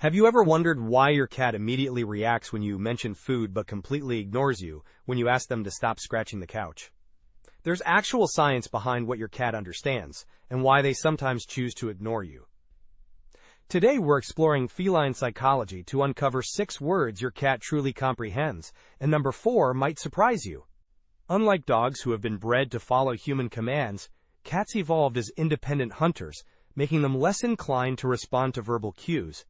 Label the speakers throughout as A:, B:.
A: Have you ever wondered why your cat immediately reacts when you mention food but completely ignores you when you ask them to stop scratching the couch? There's actual science behind what your cat understands and why they sometimes choose to ignore you. Today we're exploring feline psychology to uncover 6 words your cat truly comprehends, and number 4 might surprise you. Unlike dogs who have been bred to follow human commands, cats evolved as independent hunters, making them less inclined to respond to verbal cues.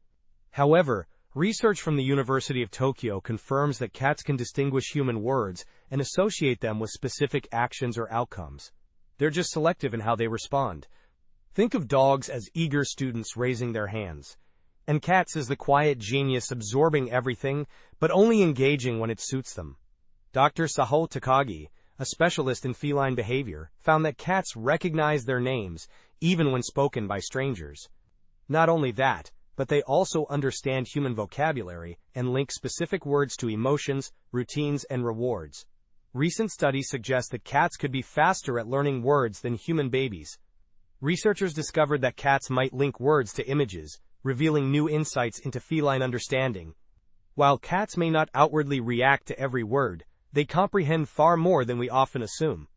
A: However, research from the University of Tokyo confirms that cats can distinguish human words and associate them with specific actions or outcomes. They're just selective in how they respond. Think of dogs as eager students raising their hands, and cats as the quiet genius absorbing everything, but only engaging when it suits them. Dr. Saho Takagi, a specialist in feline behavior, found that cats recognize their names even when spoken by strangers. Not only that, but they also understand human vocabulary and link specific words to emotions, routines, and rewards. Recent studies suggest that cats could be faster at learning words than human babies. Researchers discovered that cats might link words to images, revealing new insights into feline understanding. While cats may not outwardly react to every word, they comprehend far more than we often assume.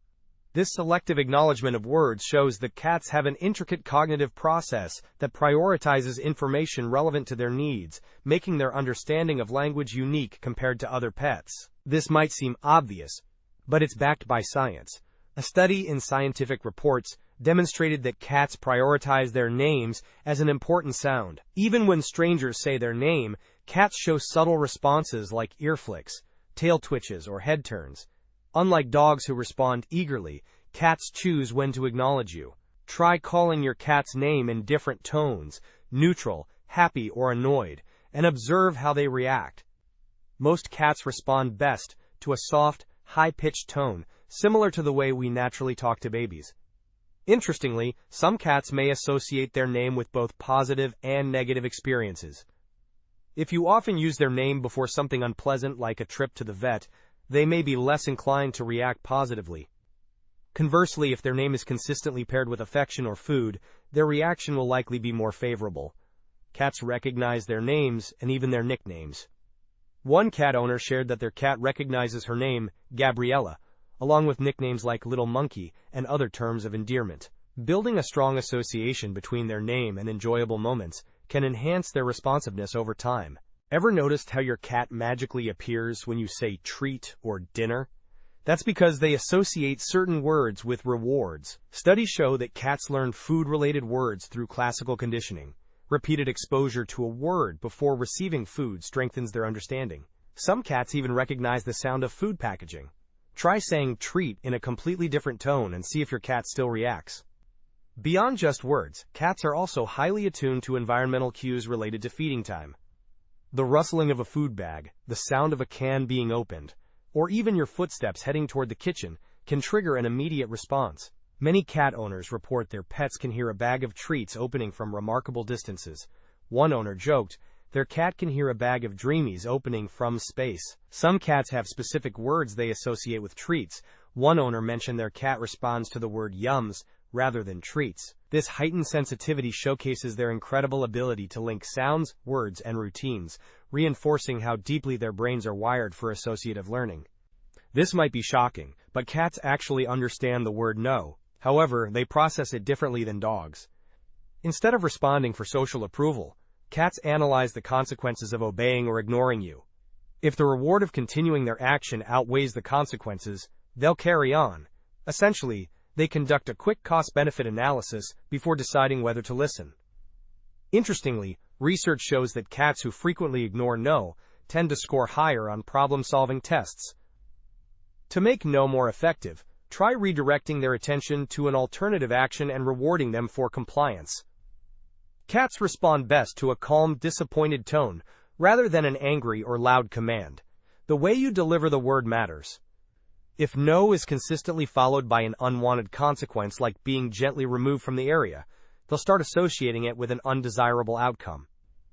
A: This selective acknowledgement of words shows that cats have an intricate cognitive process that prioritizes information relevant to their needs, making their understanding of language unique compared to other pets. This might seem obvious, but it's backed by science. A study in Scientific Reports demonstrated that cats prioritize their names as an important sound. Even when strangers say their name, cats show subtle responses like ear flicks, tail twitches, or head turns. Unlike dogs who respond eagerly, cats choose when to acknowledge you. Try calling your cat's name in different tones, neutral, happy, or annoyed, and observe how they react. Most cats respond best to a soft, high-pitched tone, similar to the way we naturally talk to babies. Interestingly, some cats may associate their name with both positive and negative experiences. If you often use their name before something unpleasant like a trip to the vet, they may be less inclined to react positively. Conversely, if their name is consistently paired with affection or food, their reaction will likely be more favorable. Cats recognize their names and even their nicknames. One cat owner shared that their cat recognizes her name, Gabriella, along with nicknames like Little Monkey and other terms of endearment. Building a strong association between their name and enjoyable moments can enhance their responsiveness over time. Ever noticed how your cat magically appears when you say treat or dinner? That's because they associate certain words with rewards. Studies show that cats learn food-related words through classical conditioning. Repeated exposure to a word before receiving food strengthens their understanding. Some cats even recognize the sound of food packaging. Try saying treat in a completely different tone and see if your cat still reacts. Beyond just words, cats are also highly attuned to environmental cues related to feeding time. The rustling of a food bag, the sound of a can being opened, or even your footsteps heading toward the kitchen can trigger an immediate response. Many cat owners report their pets can hear a bag of treats opening from remarkable distances. One owner joked, their cat can hear a bag of dreamies opening from space. Some cats have specific words they associate with treats. One owner mentioned their cat responds to the word yums rather than treats. This heightened sensitivity showcases their incredible ability to link sounds, words, and routines, reinforcing how deeply their brains are wired for associative learning. This might be shocking, but cats actually understand the word no. However, they process it differently than dogs. Instead of responding for social approval, cats analyze the consequences of obeying or ignoring you. If the reward of continuing their action outweighs the consequences, they'll carry on. Essentially, they conduct a quick cost-benefit analysis before deciding whether to listen. Interestingly, research shows that cats who frequently ignore no tend to score higher on problem-solving tests. To make no more effective, try redirecting their attention to an alternative action and rewarding them for compliance. Cats respond best to a calm, disappointed tone rather than an angry or loud command. The way you deliver the word matters. If no is consistently followed by an unwanted consequence like being gently removed from the area, they'll start associating it with an undesirable outcome.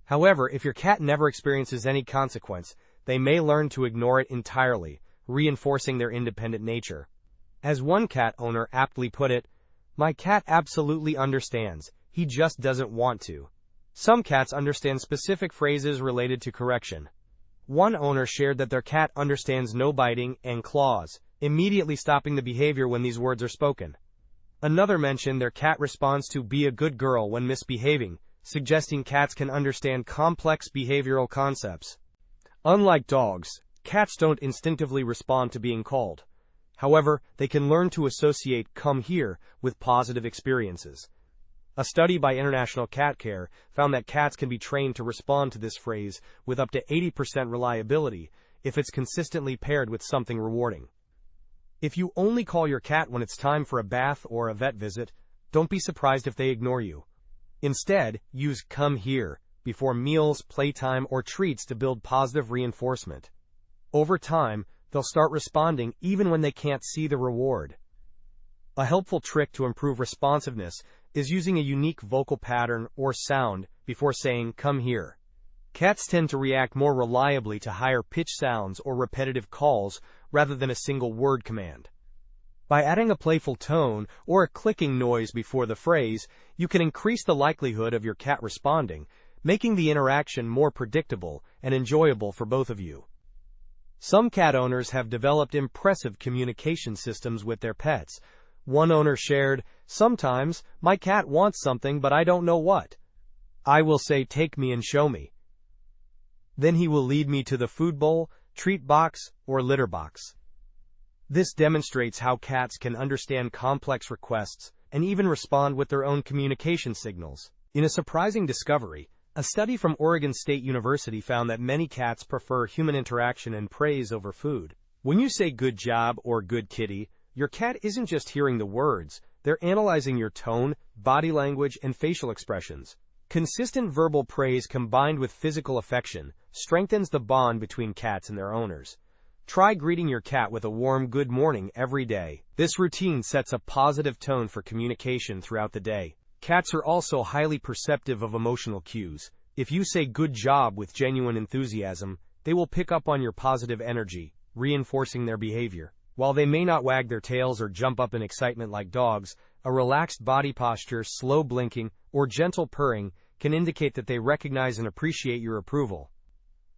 A: However, if your cat never experiences any consequence, they may learn to ignore it entirely, reinforcing their independent nature. As one cat owner aptly put it, "My cat absolutely understands, he just doesn't want to." Some cats understand specific phrases related to correction. One owner shared that their cat understands no biting and claws, immediately stopping the behavior when these words are spoken. Another mentioned their cat responds to "be a good girl" when misbehaving, suggesting cats can understand complex behavioral concepts. Unlike dogs, cats don't instinctively respond to being called. However, they can learn to associate "come here" with positive experiences. A study by International Cat Care found that cats can be trained to respond to this phrase with up to 80% reliability if it's consistently paired with something rewarding. If you only call your cat when it's time for a bath or a vet visit, don't be surprised if they ignore you. Instead, use "come here" before meals, playtime, or treats to build positive reinforcement. Over time, they'll start responding even when they can't see the reward. A helpful trick to improve responsiveness is using a unique vocal pattern or sound before saying "come here." Cats tend to react more reliably to higher pitch sounds or repetitive calls rather than a single word command. By adding a playful tone or a clicking noise before the phrase, you can increase the likelihood of your cat responding, making the interaction more predictable and enjoyable for both of you. Some cat owners have developed impressive communication systems with their pets. One owner shared, "Sometimes, my cat wants something but I don't know what. I will say, 'Take me and show me.' Then he will lead me to the food bowl, treat box, or litter box." This demonstrates how cats can understand complex requests and even respond with their own communication signals. In a surprising discovery, a study from Oregon State University found that many cats prefer human interaction and praise over food. When you say "good job" or "good kitty," your cat isn't just hearing the words, they're analyzing your tone, body language, and facial expressions. Consistent verbal praise combined with physical affection strengthens the bond between cats and their owners. Try greeting your cat with a warm "good morning" every day. This routine sets a positive tone for communication throughout the day. Cats are also highly perceptive of emotional cues. If you say "good job" with genuine enthusiasm, they will pick up on your positive energy, reinforcing their behavior. While they may not wag their tails or jump up in excitement like dogs, a relaxed body posture, slow blinking, or gentle purring can indicate that they recognize and appreciate your approval.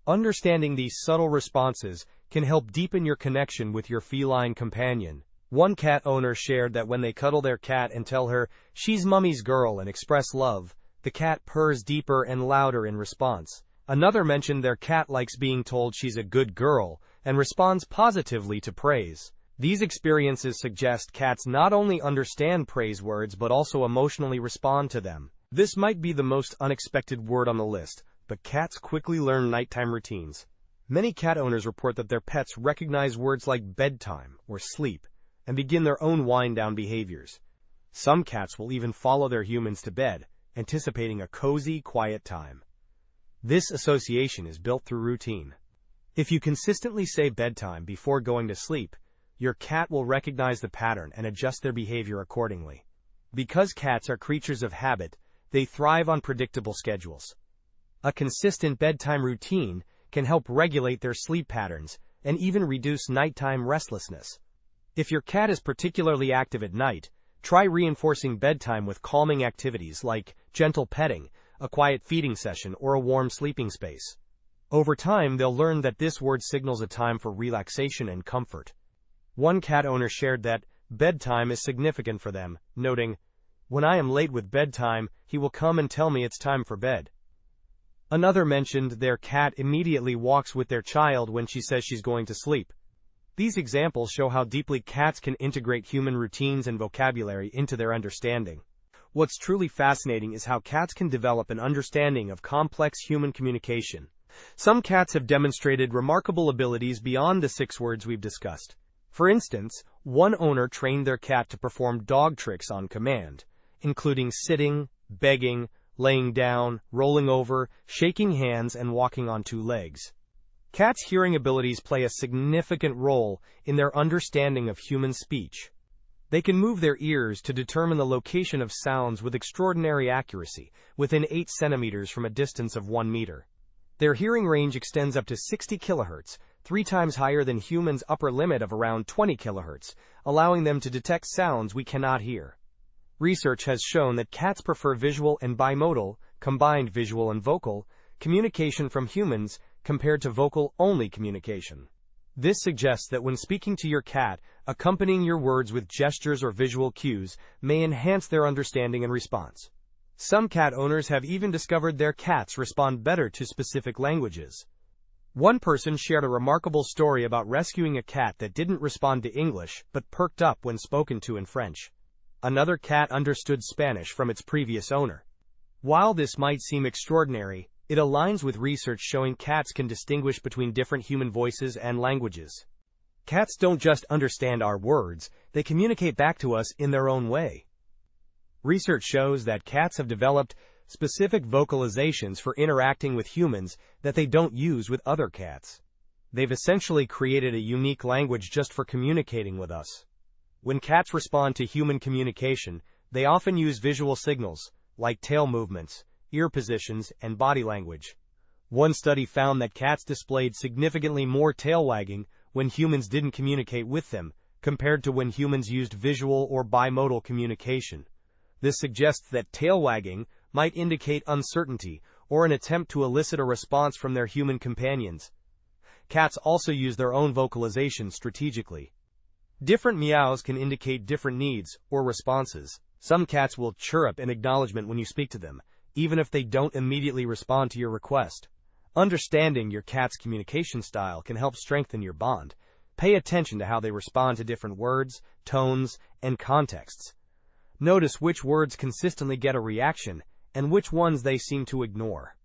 A: Understanding these subtle responses can help deepen your connection with your feline companion. One cat owner shared that when they cuddle their cat and tell her, "she's mummy's girl," and express love, the cat purrs deeper and louder in response. Another mentioned their cat likes being told she's a good girl and responds positively to praise. These experiences suggest cats not only understand praise words but also emotionally respond to them. This might be the most unexpected word on the list, but cats quickly learn nighttime routines. Many cat owners report that their pets recognize words like bedtime or sleep and begin their own wind-down behaviors. Some cats will even follow their humans to bed, anticipating a cozy, quiet time. This association is built through routine. If you consistently say bedtime before going to sleep, your cat will recognize the pattern and adjust their behavior accordingly. Because cats are creatures of habit, they thrive on predictable schedules. A consistent bedtime routine can help regulate their sleep patterns and even reduce nighttime restlessness. If your cat is particularly active at night, try reinforcing bedtime with calming activities like gentle petting, a quiet feeding session, or a warm sleeping space. Over time, they'll learn that this word signals a time for relaxation and comfort. One cat owner shared that bedtime is significant for them, noting, "When I am late with bedtime, he will come and tell me it's time for bed." Another mentioned their cat immediately walks with their child when she says she's going to sleep. These examples show how deeply cats can integrate human routines and vocabulary into their understanding. What's truly fascinating is how cats can develop an understanding of complex human communication. Some cats have demonstrated remarkable abilities beyond the 6 words we've discussed. For instance, one owner trained their cat to perform dog tricks on command, including sitting, begging, laying down, rolling over, shaking hands, and walking on 2 legs. Cats' hearing abilities play a significant role in their understanding of human speech. They can move their ears to determine the location of sounds with extraordinary accuracy, within 8 centimeters from a distance of 1 meter. Their hearing range extends up to 60 kHz, 3 times higher than humans' upper limit of around 20 kHz, allowing them to detect sounds we cannot hear. Research has shown that cats prefer visual and bimodal, combined visual and vocal communication from humans compared to vocal-only communication. This suggests that when speaking to your cat, accompanying your words with gestures or visual cues may enhance their understanding and response. Some cat owners have even discovered their cats respond better to specific languages. One person shared a remarkable story about rescuing a cat that didn't respond to English but perked up when spoken to in French. Another cat understood Spanish from its previous owner. While this might seem extraordinary, it aligns with research showing cats can distinguish between different human voices and languages. Cats don't just understand our words, they communicate back to us in their own way. Research shows that cats have developed specific vocalizations for interacting with humans that they don't use with other cats. They've essentially created a unique language just for communicating with us. When cats respond to human communication, they often use visual signals, like tail movements, ear positions, and body language. One study found that cats displayed significantly more tail wagging when humans didn't communicate with them, compared to when humans used visual or bimodal communication. This suggests that tail wagging might indicate uncertainty or an attempt to elicit a response from their human companions. Cats also use their own vocalization strategically. Different meows can indicate different needs or responses. Some cats will chirrup in acknowledgement when you speak to them, even if they don't immediately respond to your request. Understanding your cat's communication style can help strengthen your bond. Pay attention to how they respond to different words, tones, and contexts. Notice which words consistently get a reaction and which ones they seem to ignore.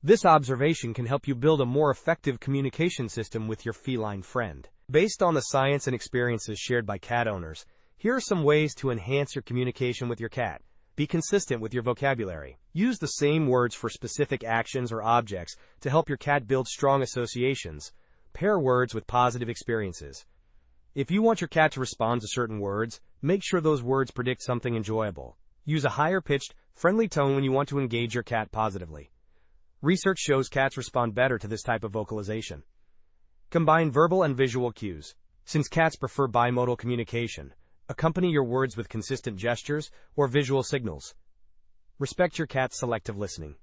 A: This observation can help you build a more effective communication system with your feline friend. Based on the science and experiences shared by cat owners, here are some ways to enhance your communication with your cat. Be consistent with your vocabulary. Use the same words for specific actions or objects to help your cat build strong associations. Pair words with positive experiences. If you want your cat to respond to certain words, make sure those words predict something enjoyable. Use a higher-pitched, friendly tone when you want to engage your cat positively. Research shows cats respond better to this type of vocalization. Combine verbal and visual cues. Since cats prefer bimodal communication, accompany your words with consistent gestures or visual signals. Respect your cat's selective listening.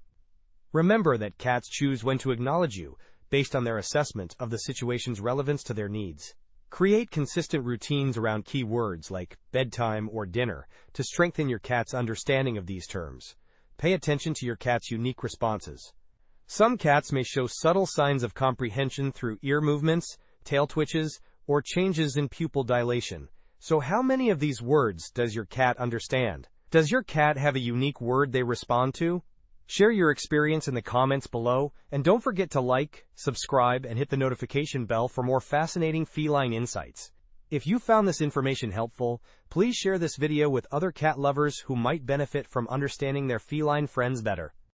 A: Remember that cats choose when to acknowledge you based on their assessment of the situation's relevance to their needs. Create consistent routines around key words like bedtime or dinner to strengthen your cat's understanding of these terms. Pay attention to your cat's unique responses. Some cats may show subtle signs of comprehension through ear movements, tail twitches, or changes in pupil dilation. So how many of these words does your cat understand? Does your cat have a unique word they respond to? Share your experience in the comments below, and don't forget to like, subscribe, and hit the notification bell for more fascinating feline insights. If you found this information helpful, please share this video with other cat lovers who might benefit from understanding their feline friends better.